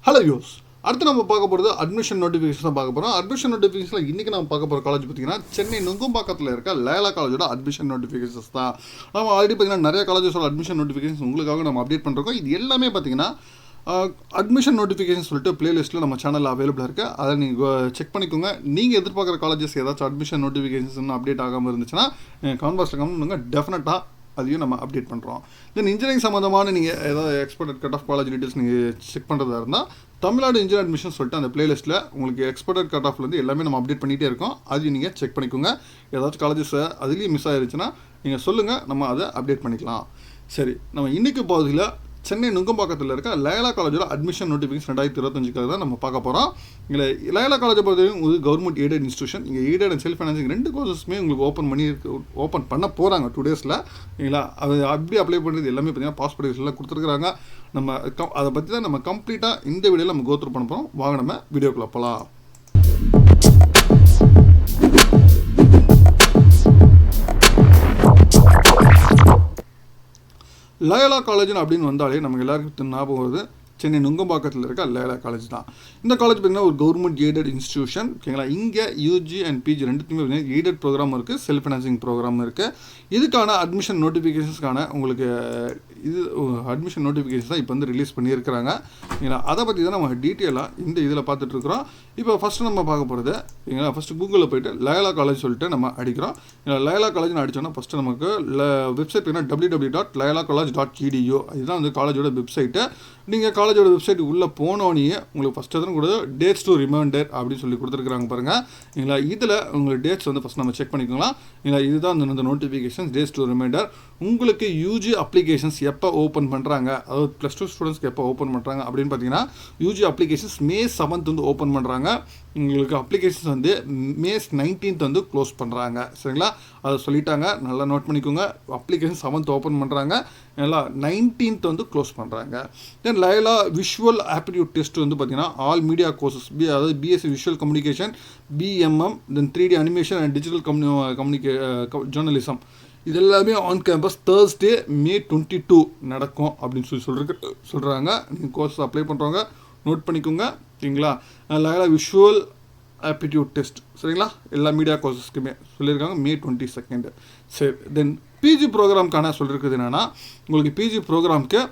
Hello use அடுத்து நம்ம பார்க்க போகிறது அட்மிஷன் நோட்டிஃபிகேஷன் தான் பார்க்க போகிறோம். அட்மிஷன் நோட்டிஃபிகேஷனில் இன்றைக்கி நம்ம பார்க்க போகிற காலேஜ் பார்த்தீங்கன்னா சென்னை நுங்கம்பாக்கத்தில் இருக்க லேலா காலேஜோட அட்மிஷன் நோட்டிஃபிகேஷன்ஸ் தான். நம்ம ஆல்ரெடி பார்த்தீங்கன்னா நிறைய காலேஜஸோட அட்மிஷன் நோட்டிஃபிகேஷன் உங்களுக்காக நம்ம அப்டேட் பண்ணுறோம். இது எல்லாமே பார்த்தீங்கன்னா அட்மிஷன் நோட்டிஃபிகேஷன் சொல்லிட்டு பிளேலிஸ்ட்டில் நம்ம சேனலில் அவைலபிளாக இருக்குது. அதை நீங்கள் செக் பண்ணிக்கோங்க. நீங்கள் எதிர்பார்க்குற காலேஜஸ் ஏதாச்சும் அட்மிஷன் நோட்டிஃபிகேஷன்ஸ் அப்டேட் ஆகாமல் இருந்துச்சுன்னா கான்வர்ஸில் கமெண்ட் டெஃபினட்டாக அதையும் நம்ம அப்டேட் பண்ணுறோம். தென் இன்ஜினியரிங் சம்மந்தமான நீங்கள் ஏதாவது எக்ஸ்பர்டட் கட் ஆஃப் காலேஜ் டீட்டெயில்ஸ் நீங்கள் செக் பண்ணுறதா இருந்தால் தமிழ்நாடு இன்ஜினியர் அட்மிஷன் சொல்லிட்டு அந்த பிளேலிஸ்ட்டில் உங்களுக்கு எக்ஸ்பர்டட் கட் ஆஃப்லேருந்து எல்லாமே நம்ம அப்டேட் பண்ணிகிட்டே இருக்கோம். அதையும் நீங்கள் செக் பண்ணிக்கோங்க. ஏதாச்சும் காலேஜஸ் அதுலேயும் மிஸ் ஆகிருச்சுன்னா நீங்கள் சொல்லுங்கள், நம்ம அதை அப்டேட் பண்ணிக்கலாம். சரி, நம்ம இன்றைக்கி பகுதியில் சென்னை நுங்கம்பாக்கத்தில் இருக்க லேலா காலேஜோட அட்மிஷன் நோட்டிஃபிகேஷன் 2025 தான் நம்ம பார்க்க போகிறோம். இங்கே லேலா காலேஜை பொறுத்தவரைக்கும் உங்களுக்கு கவர்மெண்ட் எய்டட் இன்ஸ்டியூஷன். இங்கே எய்டட் அண்ட் செல்ஃப் ஃபைனான்சிங் ரெண்டு கோர்சஸுமே உங்களுக்கு ஓப்பன் பண்ண போகிறாங்க 2 டேஸில். இல்லைங்களா, அது அப்படி அப்ளை பண்ணுறது எல்லாமே பார்த்தீங்கன்னா பாஸ்போர்ட் எல்லாம் கொடுத்துருக்குறாங்க. நம்ம அதை பற்றி தான் நம்ம கம்ப்ளீட்டாக இந்த வீடியோவில் நம்ம கோத்ரூ பண்ண போகிறோம். வாங்க நம்ம வீடியோக்குள்ள போகலாம். லேலா காலேஜ் அப்படின்னு வந்தாலே நமக்கு எல்லாருக்கும் ஞாபகம் வருது சென்னை நுங்கம்பாக்கத்தில் இருக்க லேலா காலேஜ் தான். இந்த காலேஜ் பார்த்திங்கன்னா ஒரு கவர்மெண்ட் எய்டட் இன்ஸ்டியூஷன். ஓகேங்களா, இங்கே யூஜி அண்ட் பிஜி ரெண்டுத்துமே எய்டட் ப்ரோக்ராம் இருக்குது, செல்ஃப் ஃபைனான்சிங் ப்ரோக்ராம் இருக்குது. இதுக்கான அட்மிஷன் நோட்டிஃபிகேஷன்ஸ்க்கான உங்களுக்கு இது அட்மிஷன் நோட்டிஃபிகேஷன் தான் இப்போ வந்து ரிலீஸ் பண்ணியிருக்கிறாங்க. ஓகேங்களா, அதை பற்றி தான் நம்ம டீட்டெயிலாக இந்த இதில் பார்த்துட்ருக்குறோம். இப்போ ஃபஸ்ட்டு நம்ம பார்க்க போகிறது ஓகேங்களா, ஃபஸ்ட்டு கூகுளில் போய்ட்டு லேலா காலேஜ் சொல்லிட்டு நம்ம அடிக்கிறோம். லேலா காலேஜ்னு அடித்தோன்னா ஃபஸ்ட்டு நமக்கு வெப்சைட் பார்த்தீங்கன்னா www.layalacollege.edu. இதுதான் வந்து காலேஜோட வெப்சைட்டு. நீங்கள் காலேஜோட வெப்சைட் உள்ளே போனோன்னே உங்களுக்கு ஃபஸ்ட்டு எதுவும் கூட டேட்ஸ் டு ரிமைண்டர் அப்படின்னு சொல்லி கொடுத்துருக்குறாங்க பாருங்கள். இல்லைங்களா, இதில் உங்களுக்கு டேட்ஸ் வந்து ஃபஸ்ட் நம்ம செக் பண்ணிக்கலாம். இல்லைங்களா, இதுதான் அந்த நோட்டிஃபிகேஷன் டேட்ஸ் டு ரிமைண்டர். உங்களுக்கு யூஜி அப்ளிகேஷன்ஸ் எப்போ ஓப்பன் பண்ணுறாங்க, அதாவது +2 ஸ்டூடெண்ட்ஸ்க்கு எப்போ ஓப்பன் பண்ணுறாங்க அப்படின்னு பார்த்தீங்கன்னா யூஜி அப்ளிகேஷன்ஸ் May 7 வந்து ஓப்பன் பண்ணுறாங்க. உங்களுக்கு அப்ளிகேஷன்ஸ் வந்து May 19 வந்து க்ளோஸ் பண்ணுறாங்க. சரிங்களா, அதை சொல்லிட்டாங்க, நல்லா நோட் பண்ணிக்கோங்க. அப்ளிகேஷன் 7 ஓப்பன் பண்ணுறாங்க, நல்லா 19 வந்து க்ளோஸ் பண்ணுறாங்க. தென் லேலா விஷுவல் ஆப்டிடியூட் டெஸ்ட் வந்து பார்த்தீங்கன்னா ஆல் மீடியா கோர்சஸ் அதாவது BSc visual communication, BMM, then 3D animation and digital journalism இது எல்லாமே ஆன் கேம்பஸ் Thursday May 22 நடக்கும் அப்படின்னு சொல்கிறாங்க. நீங்கள் கோர்ஸ் அப்ளை பண்ணுறவங்க நோட் பண்ணிக்கோங்க. சரிங்களா, லேலா விஷுவல் ஆப்டிடியூட் டெஸ்ட் சரிங்களா, எல்லா மீடியா கோர்சஸ்க்குமே சொல்லியிருக்காங்க May 22. சரி, தென் பிஜி ப்ரோக்ராம்க்கான சொல்லியிருக்குது என்னென்னா உங்களுக்கு பிஜி ப்ரோக்ராம்க்கு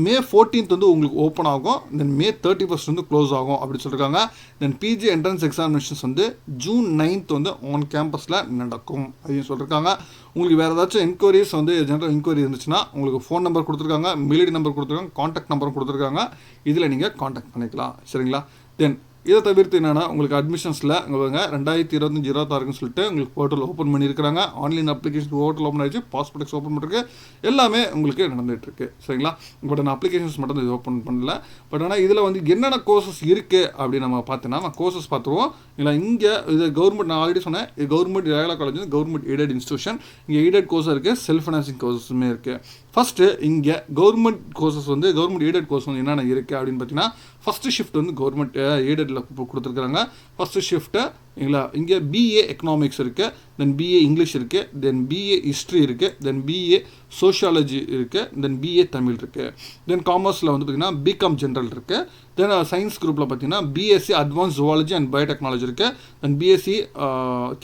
May 14 வந்து உங்களுக்கு ஓப்பன் ஆகும், தென் May 31 வந்து க்ளோஸ் ஆகும் அப்படின்னு சொல்லியிருக்காங்க. தென் பிஜி என்ட்ரன்ஸ் எக்ஸாமினேஷன்ஸ் வந்து June 9 வந்து ஆன் கேம்பஸில் நடக்கும் அப்படின்னு சொல்லியிருக்காங்க. உங்களுக்கு வேறு ஏதாச்சும் என்கொயரிஸ் வந்து ஜென்ரல் என்கொயரி இருந்துச்சுன்னா உங்களுக்கு ஃபோன் நம்பர் கொடுத்துருக்காங்க, மெயில் ஐடி நம்பர் கொடுத்துருக்காங்க, காண்டாக்ட் நம்பரும் கொடுத்துருக்காங்க. இதில் நீங்கள் காண்டாக்ட் பண்ணிக்கலாம். சரிங்களா, தென் இதை தவிர்த்து என்னென்னா உங்களுக்கு அட்மிஷன்ஸில் இங்கே 2025-26 சொல்லிட்டு உங்களுக்கு போர்ட்டல் ஓப்பன் பண்ணியிருக்கிறாங்க. ஆன்லைன் அப்ளிகேஷன் போர்ட்டல் ஓப்பன் ஆகிடுச்சு, பாஸ்போர்ட் ஓப்பன் பண்ணிருக்கு, எல்லாமே உங்களுக்கு நடந்துகிட்ருக்கு. சரிங்களா, பட் நான் அப்ளிகேஷன்ஸ் மட்டும் இது ஓப்பன் பண்ணல. பட் ஆனால் இதில் வந்து என்னென்ன கோர்சஸ் இருக்குது அப்படின்னு நம்ம பார்த்தோன்னா நம்ம கோர்சஸ் பார்த்துருவோம். இல்லை இங்கே இது கவர்மெண்ட், நான் ஆல்ரெடி சொன்னேன், இது government லேலா college government aided institution. இங்கே எய்டட் கோர்ஸ் இருக்குது, செல்ஃப் ஃபைனான்சிங் கோர்ஸஸுமே இருக்குது. ஃபஸ்ட்டு இங்கே கவர்மெண்ட் கோர்சஸ் வந்து கவர்மெண்ட் எய்டட் கோர்ஸ் வந்து என்னென்ன இருக்குது அப்படின்னு பார்த்தீங்கன்னா ஃபஸ்ட்டு ஷிஃப்ட் வந்து கவர்மெண்ட் எய்டடில் கொடுத்துருக்குறாங்க. ஃபஸ்ட்டு ஷிஃப்ட்டு இல்லைங்களா, இங்கே பிஏ எக்கனாமிக்ஸ் இருக்குது, தென் பிஏ இங்கிலீஷ் இருக்குது, தென் பிஏ ஹிஸ்ட்ரி இருக்குது, தென் பிஏ சோஷியாலஜி இருக்குது, தென் பிஏ தமிழ் இருக்குது. தென் காமர்ஸில் வந்து பார்த்திங்கன்னா பிகாம் ஜென்ரல் இருக்குது. தென் சயின்ஸ் குரூப்பில் பார்த்திங்கன்னா BSc advance zoology and biotechnology இருக்குது, then BSc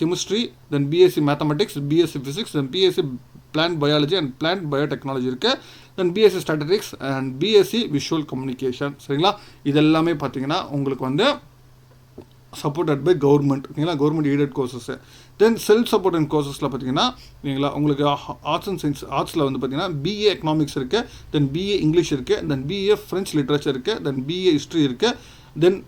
chemistry, then BSc mathematics, BSc physics, then BSc plant biology and plant biotechnology இருக்குது, then BSc statistics and BSc visual communication. சரிங்களா, இதெல்லாமே பார்த்தீங்கன்னா உங்களுக்கு வந்து சப்போர்ட்டட் பை கவர்மெண்ட். ஓகேங்களா, government aided courses. Then self supported கோர்சஸில் பார்த்தீங்கன்னா நீங்களா உங்களுக்கு ஆர்ட்ஸ் அண்ட் சயின்ஸ் ஆர்ட்ஸில் வந்து பார்த்தீங்கன்னா பிஏ எக்கனாமிக்ஸ் இருக்குது, தென் பிஏ இங்கிலீஷ் இருக்குது, தென் பிஏ ஃப்ரெஞ்ச் லிட்ரேச்சர் இருக்குது, தென் பிஏ ஹிஸ்ட்ரி இருக்குது. தென்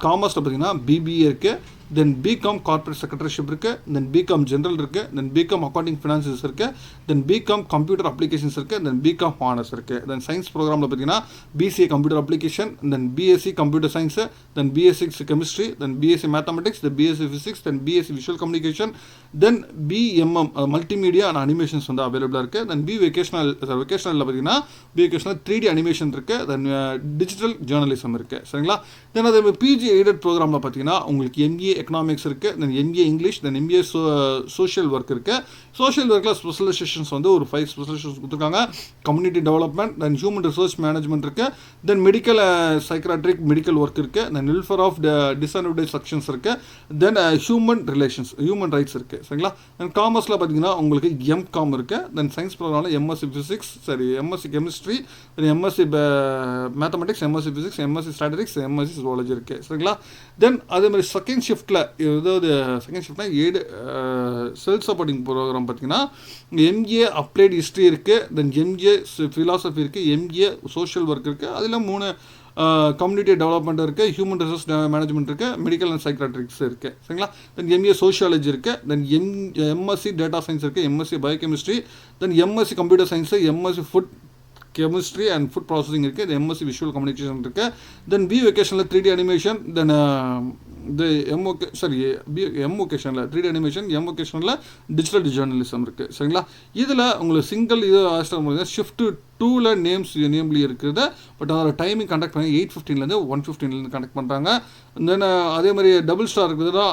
காமர்ஸில் பார்த்தீங்கன்னா பிபிஏ இருக்குது, தென் பிகாம் கார்பரேட் செக்ரட்டரிஷிப் இருக்குது, தென் பிகாம் ஜென்ரல் இருக்குது, தென் பிகாம் அக்கௌண்டிங் ஃபினான்சஸ் இருக்குது, தென் பிகாம் கம்ப்யூட்டர் அப்ளிகேஷன்ஸ் இருக்குது, தென் பிகாம் ஹானர்ஸ் இருக்குது. தென் சயின்ஸ் ப்ரோக்ராமில் பார்த்தீங்கன்னா PCA computer application, then BSc computer science, then BSc chemistry, then BSc mathematics, then BSc physics, then BSc visual communication, then BMM multimedia and animations வந்து அவைலபிளாக இருக்குது. தென் வெக்கேஷனலில் பார்த்தீங்கன்னா vocational 3D animation இருக்குது, தென் digital journalism இருக்குது. சரிங்களா, தென் அதே பிஜி எய்டட் ப்ரோக்ராமில் பார்த்தீங்கன்னா உங்களுக்கு எம்ஏ எக்கனாமிக்ஸ் இருக்குது, then MA English, then MA social work இருக்குது. சோஷியல் ஒர்க்கில் ஸ்பெஷலைசேஷன்ஸ் வந்து ஒரு 5 ஸ்பெஷலைசேஷன்ஸ் கொடுத்துருக்காங்க. Community development, then human resource management இருக்குது, then medical psychiatric medical work இருக்குது, then welfare of disadvantage sections இருக்குது, then human relations human rights இருக்குது. சரிங்களா? தென் காமர்ஸில் பார்த்தீங்கன்னா உங்களுக்கு எம்காம் இருக்குது, தென் சயின்ஸ் ப்ரோக்ராமில் MSc physics, MSc chemistry, then MSc mathematics, MSc physics, MSc statistics, MSc zoology இருக்குது. சரிங்களா? தென் அதே மாதிரி செகண்ட் ஷிஃப்ட்டில் செகண்ட் ஷிஃப்ட்னா செல்ஃப் சப்போர்ட்டிங் ப்ரோக்ராம் பார்த்தீங்கன்னா எம்ஏ அப்ளைட் ஹிஸ்ட்ரி இருக்குது, தென் எம்ஏ ஃபிலாசபி இருக்குது, எம்ஏ சோஷியல் ஒர்க் இருக்குது, அதில் 3 கம்யூனிட்டி டெவலப்மெண்ட் இருக்குது, ஹியூமன் ரிசோர்ஸ் மேனேஜ்மெண்ட் இருக்குது, மெடிக்கல் அண்ட் சைக்ராட்ரிக்ஸ் இருக்குது. சரிங்களா? தென் எம்ஏ சோஷியாலஜி இருக்குது, தென் எம்எஸ்சி டேட்டா சயின்ஸ் இருக்குது, MSc biochemistry, then MSc computer science, MSc food chemistry and food processing இருக்குது, இது எம்எஸ்சி விஷுவல் கம்யூனிகேஷன் இருக்குது, தென் பி வெக்கேஷனில் 3D அனிமேஷன், தென் எம் ஒகேஷனில் 3D animation, M ஒகேஷனில் digital journalism இருக்குது. சரிங்களா? இதில் உங்களுக்கு சிங்கிள் இது ஷிஃப்ட் 2ல் நேம்லி இருக்குது. பட் அதோட டைமிங் கண்டக்ட் பண்ணி 8:15 1:15 கண்டக்ட் பண்ணுறாங்க. தென் அதே மாதிரி டபுள் ஸ்டார் இருக்குதுன்னா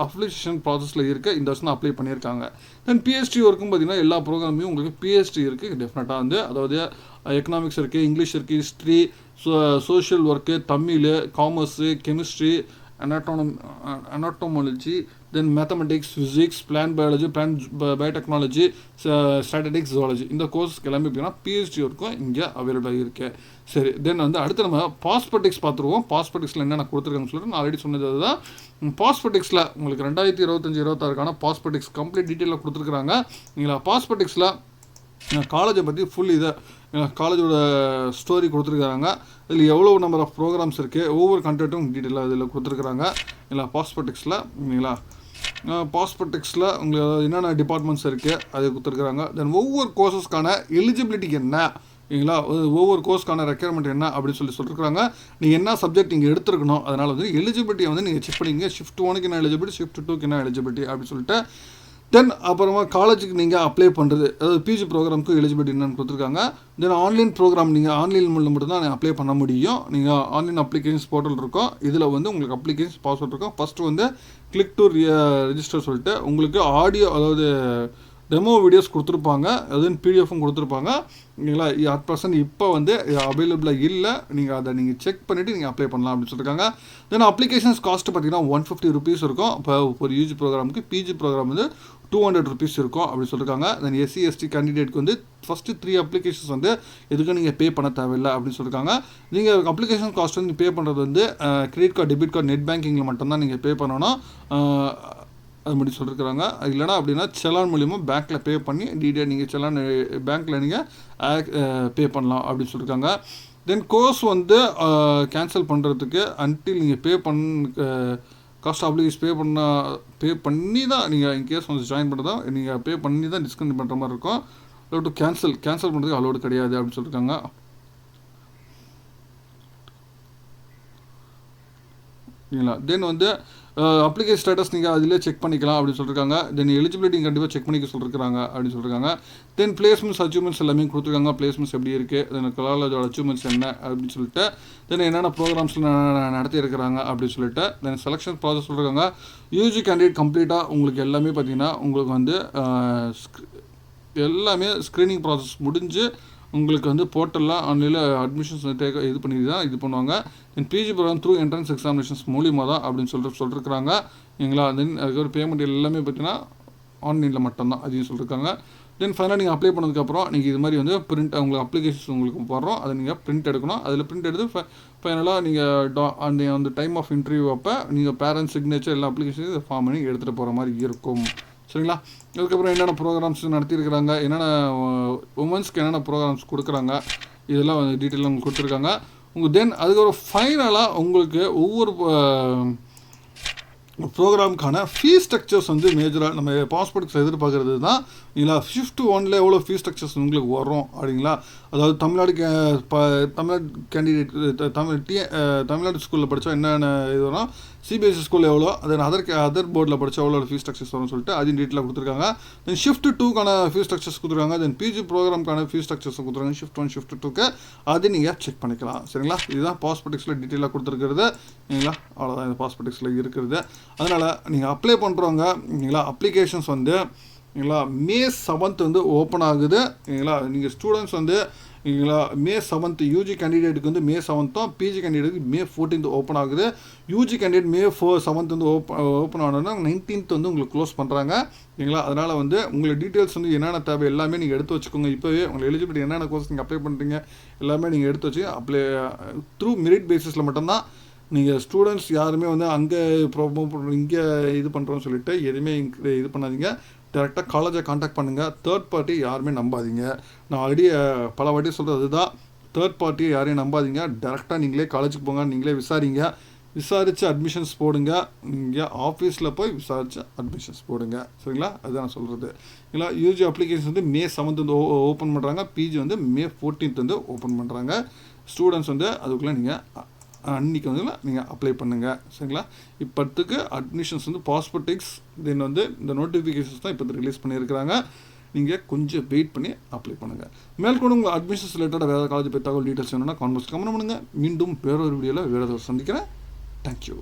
அப்ளிகேஷன் ப்ராசஸில் இருக்குது, இந்த வருஷம் அப்ளை பண்ணியிருக்காங்க. தென் பிஹெச்டி ஒர்க்கும் பார்த்தீங்கன்னா எல்லா ப்ரோக்ராமையும் உங்களுக்கு பிஹெச்டி இருக்குது டெஃபினட்டாக வந்து, அதாவது எக்கனாமிக்ஸ் இருக்குது, இங்கிலீஷ் இருக்குது, history, social work, Tamil, commerce, chemistry, anatomonology, then mathematics, physics, plant biology, plant biotechnology, statistics, zoology. இந்த கோர்ஸ்க்கு எல்லாமே பார்த்தீங்கன்னா பிஹெச்டி இருக்கும் இங்கே அவைலபிளாக இருக்குது. சரி, தென் வந்து அடுத்து நம்ம பாஸ்பெட்டிக்ஸ் பார்த்துருவோம். பாஸ்பெட்டிக்ஸில் என்னென்ன கொடுத்துருக்காங்கன்னு சொல்லிட்டு நான் ஆல்ரெடி சொன்னது அதுதான். பாஸ்பெட்டிக்ஸில் உங்களுக்கு 2025-26 பாஸ்பெட்டிக்ஸ் கம்ப்ளீட் டீட்டெயிலாக கொடுத்துருக்குறாங்க. நீங்களா பாஸ்பெட்டிக்ஸில் காலேஜை பற்றி ஃபுல் இதை காலேஜோட ஸ்டோரி கொடுத்துருக்காங்க. இதில் எவ்வளோ நம்பர் ஆஃப் ப்ரோக்ராம்ஸ் இருக்குது, ஒவ்வொரு கண்டென்ட்டும் டீட்டெயிலாக இதில் கொடுத்துருக்குறாங்க. இல்லை பாஸ்பெட்டிக்ஸில் இல்லைங்களா, பாஸ்பெட்டிக்ஸில் உங்களுக்கு என்னென்ன டிபார்ட்மெண்ட்ஸ் இருக்குது அது கொடுத்துருக்குறாங்க. தென் ஒவ்வொரு கோர்ஸஸ்க்கான எலிஜிபிலிட்டி என்ன, இல்லைங்களா, ஒவ்வொரு கோர்ஸ்க்கான ரெக்யர்மெண்ட் என்ன அப்படின்னு சொல்லியிருக்காங்க. நீங்கள் என்ன சப்ஜெக்ட் நீங்கள் எடுத்துருக்கணும், அதனால் வந்து எலிஜிபிலிட்டியை வந்து நீங்கள் செக் பண்ணிங்க. ஷிஃப்ட் 1க்கு என்ன எலிஜிபிலிட்டி, ஷிஃப்ட் 2க்கு என்ன எலிஜிபிலிட்டி அப்படின்னு சொல்லிட்டு. தென் அப்புறமா காலேஜுக்கு நீங்கள் அப்ளை பண்ணுறது, அதாவது பிஜி ப்ரோக்ராமுக்கு எலிஜிபிலிட்டி என்னென்னு கொடுத்துருக்காங்க. தென் ஆன்லைன் ப்ரோக்ராம் நீங்கள் ஆன்லைன் மூலம் மட்டும்தான் அப்ளை பண்ண முடியும். நீங்கள் ஆன்லைன் அப்ளிகேஷன்ஸ் போர்ட்டல் இருக்கும், இதில் வந்து உங்களுக்கு அப்ளிகேஷன்ஸ் பாஸ்வேர்ட் இருக்கும். ஃபஸ்ட்டு வந்து கிளிக் டு ரெஜிஸ்டர் சொல்லிட்டு உங்களுக்கு ஆடியோ, அதாவது டெமோ வீடியோஸ் கொடுத்துருப்பாங்க, அதுவும் பிடிஎஃப்பும் கொடுத்துருப்பாங்க. இல்லைங்களா, அட் ப்ரெசன்ட் இப்போ வந்து அவைலபிளாக இல்லை, நீங்கள் அதை நீங்கள் செக் பண்ணிவிட்டு நீங்கள் அப்ளை பண்ணலாம் அப்படின்னு சொல்லியிருக்காங்க. தென் அப்ளிகேஷன்ஸ் காஸ்ட்டு பார்த்தீங்கன்னா 150 rupees இருக்கும். இப்போ ஒரு யூஜி ப்ரோக்ராமுக்கு, பிஜி ப்ரோக்ராம் வந்து 200 rupees இருக்கும் அப்படின்னு சொல்லியிருக்காங்க. தென் எஸ்சி எஸ்டி கேண்டிடேட்க்கு வந்து ஃபஸ்ட்டு 3 அப்ளிகேஷன்ஸ் வந்து எதுக்கும் நீங்கள் பே பண்ண தேவையில்லை அப்படின்னு சொல்லியிருக்காங்க. நீங்கள் அப்ளிகேஷன் காஸ்ட் வந்து பே பண்ணுறது வந்து credit card, debit card, net பேங்கிங்கில் மட்டும்தான் நீங்கள் பே பண்ணணும், அது மாதிரி சொல்லியிருக்கிறாங்க. இல்லைனா அப்படின்னா செலான் மூலிமா பேங்க்கில் பே பண்ணி டீட்டெயில் நீங்கள் செலான் பேங்க்கில் நீங்கள் பே பண்ணலாம் அப்படின்னு சொல்லியிருக்காங்க. தென் கோர்ஸ் வந்து கேன்சல் பண்ணுறதுக்கு அன்டில் நீங்கள் காஸ்ட் அப்ளிகேஷன் பே பண்ணி தான் நீங்கள் இன்கேஸ் வந்து ஜாயின் பண்ணுறதா நீங்கள் பே பண்ணி தான் டிஸ்கவுண்ட் பண்ணுற மாதிரி இருக்கும். அலோடு கேன்சல் பண்ணுறதுக்கு அலோடு கிடையாது அப்படின்னு சொல்லியிருக்காங்க. இல்லைங்களா, தென் வந்து அப்ளிகேஷன் ஸ்டேட்டஸ் நீங்கள் அதிலே செக் பண்ணிக்கலாம் அப்படின்னு சொல்லியிருக்காங்க. தென் எலிஜிபிலிட்டி கண்டிப்பாக செக் பண்ணிக்க சொல்லியிருக்காங்க அப்படின்னு சொல்லியிருக்காங்க. தென் பிளேஸ்மெண்ட்ஸ் அச்சீவ்மெண்ட்ஸ் எல்லாமே கொடுத்துருக்காங்க. பிளேஸ்மெண்ட்ஸ் எப்படி இருக்குது, தென் காலேஜோட அச்சீவ்மெண்ட்ஸ் என்ன அப்படின்னு சொல்லிட்டு, தென் என்னென்ன ப்ரோக்ராம்ஸில் நடத்தியிருக்கிறாங்க அப்படின்னு சொல்லிட்டு, தென் செலெக்ஷன் ப்ராசஸ் சொல்லியிருக்காங்க. யூஜி கேண்டிடேட் கம்ப்ளீட்டாக உங்களுக்கு எல்லாமே பார்த்தீங்கன்னா உங்களுக்கு வந்து எல்லாமே ஸ்க்ரீனிங் ப்ராசஸ் முடிஞ்சு உங்களுக்கு வந்து போர்ட்டலில் ஆன்லைனில் அட்மிஷன்ஸ் இது பண்ணி தான் இது பண்ணுவாங்க. Then PG programme through entrance examinations மூலியமாக தான் அப்படின்னு சொல்லியிருக்காங்க. இல்லைங்களா, தென் அதுக்கு ஒரு பேமெண்ட் எல்லாமே பார்த்தீங்கன்னா ஆன்லைனில் மட்டும்தான் அதையும் சொல்லியிருக்காங்க. தென் ஃபைனலாக நீங்கள் அப்ளை பண்ணதுக்கப்புறம் நீங்கள் இது மாதிரி வந்து பிரிண்ட் உங்களுக்கு அப்ளிகேஷன்ஸ் உங்களுக்கு போடுறோம், அதை நீங்கள் பிரிண்ட் எடுக்கணும். அதில் பிரிண்ட் எடுத்து ஃபைனலாக நீங்கள் அந்த டைம் ஆஃப் இன்டர்வியூ அப்போ நீங்கள் பேரண்ட்ஸ் சிக்னேச்சர் எல்லா அப்ளிகேஷனையும் ஃபார்ம் பண்ணி எடுத்துகிட்டு போகிற மாதிரி இருக்கும். சரிங்களா, அதுக்கப்புறம் என்னென்ன ப்ரோக்ராம்ஸ் நடத்தியிருக்கிறாங்க, என்னென்ன உமன்ஸ்க்கு என்னென்ன ப்ரோக்ராம்ஸ் கொடுக்குறாங்க, இதெல்லாம் டீட்டெயிலாக உங்களுக்கு கொடுத்துருக்காங்க. தென் அதுக்கப்புறம் ஃபைனலாக உங்களுக்கு ஒவ்வொரு ப்ரோக்ராமுக்கான ஃபீஸ் ஸ்ட்ரக்சர்ஸ் வந்து மேஜராக நம்ம பாஸ்போர்ட்ஸ் எதிர்பார்க்குறது தான். இல்லைங்களா, ஷிஃப்ட் 1ல் எவ்வளோ ஃபீஸ் ஸ்ட்ரக்சர்ஸ் உங்களுக்கு வரும் அப்படிங்களா, அதாவது தமிழ்நாடு கேண்டிடேட் தமிழ்நாடு ஸ்கூலில் படித்தா என்னென்ன இது வரும், சிபிஎஸ்சி ஸ்கூலில் எவ்வளோ, தென் அதர் போர்டில் படித்தா எவ்வளோ ஃபீஸ் ஸ்ட்ரக்சர்ஸ் வரும்னு சொல்லிட்டு அது டீட்டெயிலாக கொடுத்துருக்காங்க. தென் ஷிஃப்ட் 2க்கான ஃபீஸ் ஸ்ட்ரக்சர்ஸ் கொடுத்துருக்காங்க. தென் பிஜி ப்ரோக்ராம்க்கான ஃபீஸ் ஸ்ட்ரக்சர்ஸ் கொடுத்துருக்காங்க. ஷிஃப்ட் 1 ஷிஃப்ட் 2க்கு அது நீங்கள் செக் பண்ணிக்கலாம். சரிங்களா, இதுதான் பாஸ்போர்ட்டிக்ஸில் டீட்டெயிலாக கொடுத்துருக்கிறது. சரிங்களா, அவ்வளோதான் இந்த பாஸ்போர்ட்டிக்ஸில் இருக்கிறது. அதனால் நீங்கள் அப்ளை பண்ணுறவங்க சரிங்களா, அப்ளிகேஷன்ஸ் வந்து சரிங்களா May 7th வந்து ஓப்பன் ஆகுது. சரிங்களா, நீங்கள் ஸ்டூடெண்ட்ஸ் வந்து சரிங்களா May 7th யூஜி கேண்டிடேட்டுக்கு வந்து May 7th, பிஜி கேண்டிடேட்டுக்கு May 14th ஓப்பன் ஆகுது. யூஜி கேண்டிடேட் May 7th வந்து ஓப்பன் ஆனோன்னா 19th வந்து உங்களுக்கு க்ளோஸ் பண்ணுறாங்க. சரிங்களா, அதனால் வந்து உங்களை டீட்டெயில்ஸ் வந்து என்னென்ன தேவை எல்லாமே நீங்கள் எடுத்து வச்சுக்கோங்க. இப்போவே உங்களை எலிஜிபிலிட்டி என்னென்ன கோர்ஸ் நீங்கள் அப்ளை பண்ணுறீங்க எல்லாமே நீங்கள் எடுத்து வச்சு அப்ளை த்ரூ மெரிட் பேசிஸில் மட்டும்தான். நீங்கள் ஸ்டூடெண்ட்ஸ் யாருமே வந்து அங்கே இங்கே இது பண்ணுறோன்னு சொல்லிட்டு எதுவுமே இது பண்ணாதீங்க. டேரெக்டாக காலேஜை காண்டாக்ட் பண்ணுங்கள். தேர்ட் பார்ட்டி யாருமே நம்பாதீங்க. நான் ஆல்ரெடி பல வாட்டி சொல்கிறது அதுதான், தேர்ட் பார்ட்டியை யாரையும் நம்பாதீங்க. டேரெக்டாக நீங்களே காலேஜுக்கு போங்க, நீங்களே விசாரித்து அட்மிஷன்ஸ் போடுங்க. நீங்கள் ஆஃபீஸில் போய் விசாரித்து அட்மிஷன்ஸ் போடுங்க. சரிங்களா, அதுதான் நான் சொல்கிறது. இல்லை, யூஜி அப்ளிகேஷன் வந்து May 7th வந்து ஓப்பன் பண்ணுறாங்க. பிஜி வந்து May 14th வந்து ஓப்பன் பண்ணுறாங்க. ஸ்டூடெண்ட்ஸ் வந்து அதுக்குள்ளே நீங்கள் அன்றைக்கி வந்து நீங்கள் அப்ளை பண்ணுங்கள். சரிங்களா, இப்போத்துக்கு அட்மிஷன்ஸ் வந்து பாஸ்போர்ட்டிக்ஸ் தென் வந்து இந்த நோட்டிஃபிகேஷன்ஸ் தான் இப்போ ரிலீஸ் பண்ணியிருக்கிறாங்க. நீங்கள் கொஞ்சம் வெயிட் பண்ணி அப்ளை பண்ணுங்கள். மேற்கொண்டு உங்கள் அட்மிஷன்ஸ் ரிலேட்டடாக வேறு காலேஜ் பற்றி தகவல் டீட்டெயில்ஸ் வேணும்னா கமெண்ட் பண்ணுங்கள். மீண்டும் வேறொரு வீடியோவில் வேறு ஏதாவது சந்திக்கிறேன். தேங்க்யூ.